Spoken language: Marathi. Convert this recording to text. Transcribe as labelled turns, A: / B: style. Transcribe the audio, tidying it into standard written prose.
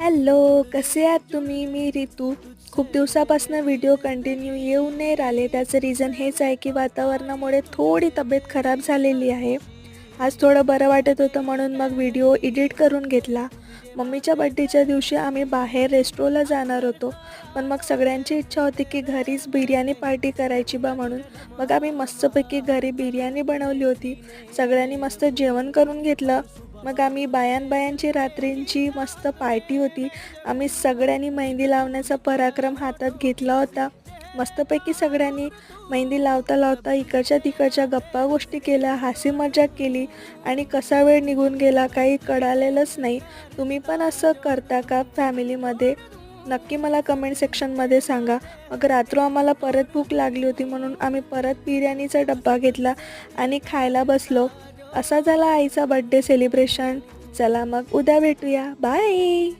A: हॅलो, कसे आहात तुम्ही? मी रितू. खूप दिवसापासून व्हिडिओ कंटिन्यू येऊ नाही राहिले. त्याचं रिझन हेच आहे की वातावरणामुळे थोडी तब्येत खराब झालेली आहे. आज थोडं बरं वाटत होतं म्हणून मग व्हिडिओ एडिट करून घेतला. मम्मीच्या बड्डेच्या दिवशी आम्ही बाहेर रेस्टोला जाणार होतो. पण मग सगळ्यांची इच्छा होती की घरीच बिर्याणी पार्टी करायची बा म्हणून. मग आम्ही मस्तपैकी घरी बिर्याणी बनवली होती. सगळ्यांनी मस्त जेवण करून घेतलं. मग आम्ही बायांची रात्रींची मस्त पार्टी होती. आम्ही सगळ्यांनी मेहंदी लावण्याचा पराक्रम हातात घेतला होता. मस्तपैकी सगळ्यांनी मेहंदी लावता लावता इकडच्या तिकडच्या गप्पा गोष्टी केल्या, हसी मजाक केली आणि कसा वेळ निघून गेला काही कळालेलंच नाही. तुम्ही पण असं करता का फॅमिलीमध्ये? नक्की मला कमेंट सेक्शनमध्ये सांगा. मग रात्री आम्हाला परत भूक लागली होती म्हणून आम्ही परत बिर्याणीचा डब्बा घेतला आणि खायला बसलो. असा झाला आईचा बड्डे सेलिब्रेशन. चला मग उद्या भेटूया. बाय.